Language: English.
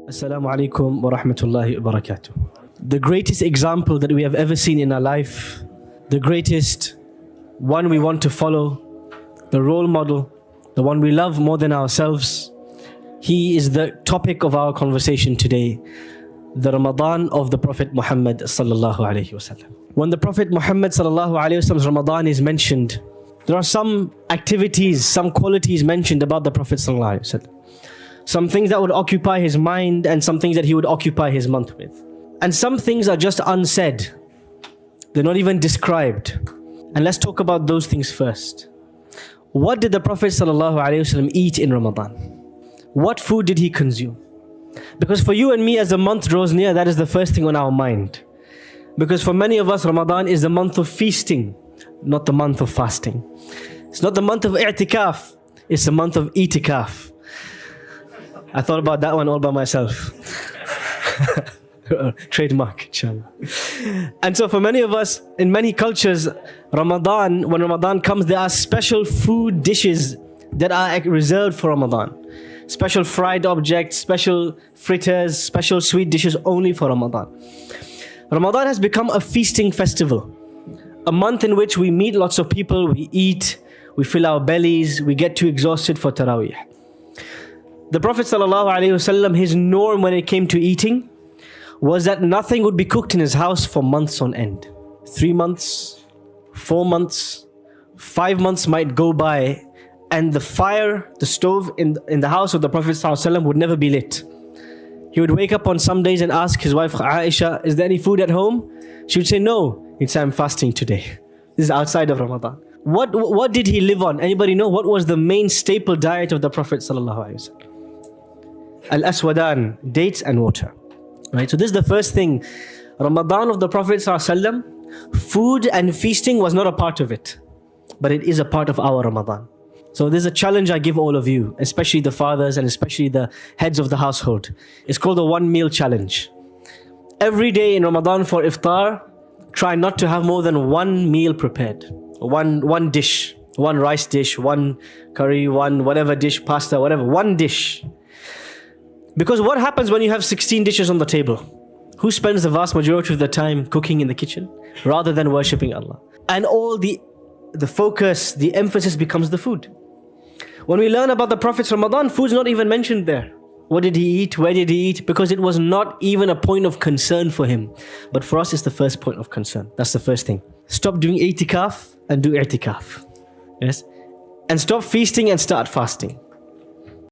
Assalamu alaikum wa rahmatullahi wa barakatuh. The greatest example that we have ever seen in our life, the greatest one we want to follow, the role model, the one we love more than ourselves. He is the topic of our conversation today, the Ramadan of the Prophet Muhammad sallallahu alaihi wasallam. When the Prophet Muhammad sallallahu alaihi wasallam's Ramadan is mentioned, there are some activities, some qualities mentioned about the Prophet sallallahu alaihi wasallam. Some things that would occupy his mind and some things that he would occupy his month with. And some things are just unsaid. They're not even described. And let's talk about those things first. What did the Prophet ﷺ eat in Ramadan? What food did he consume? Because for you and me, as the month draws near, that is the first thing on our mind. Because for many of us, Ramadan is the month of feasting, not the month of fasting. It's not the month of i'tikaf, it's the month of itikaf. I thought about that one all by myself. Trademark, inshallah. And so for many of us, in many cultures, Ramadan, when Ramadan comes, there are special food dishes that are reserved for Ramadan. Special fried objects, special fritters, special sweet dishes only for Ramadan. Ramadan has become a feasting festival. A month in which we meet lots of people, we eat, we fill our bellies, we get too exhausted for Taraweeh. The Prophet ﷺ, his norm when it came to eating was that nothing would be cooked in his house for months on end. 3 months, 4 months, 5 months might go by and the fire, the stove in the house of the Prophet ﷺ would never be lit. He would wake up on some days and ask his wife Aisha, is there any food at home? She would say no. He'd say, I'm fasting today. This is outside of Ramadan. What did he live on? Anybody know? What was the main staple diet of the Prophet ﷺ? Al-aswadan, dates and water. Right? So this is the first thing. Ramadan of the Prophet ﷺ, food and feasting was not a part of it, but it is a part of our Ramadan. So there's a challenge I give all of you, especially the fathers and especially the heads of the household. It's called the 1 meal challenge. Every day in Ramadan for iftar, try not to have more than 1 meal prepared. One dish, 1 rice dish, 1 curry, 1 whatever dish, pasta, whatever, 1 dish. Because what happens when you have 16 dishes on the table? Who spends the vast majority of the time cooking in the kitchen rather than worshipping Allah? And all the focus, the emphasis becomes the food. When we learn about the Prophet's Ramadan, food's not even mentioned there. What did he eat? Where did he eat? Because it was not even a point of concern for him. But for us, it's the first point of concern. That's the first thing. Stop doing i'tikaf and do i'tikaf. Yes? And stop feasting and start fasting.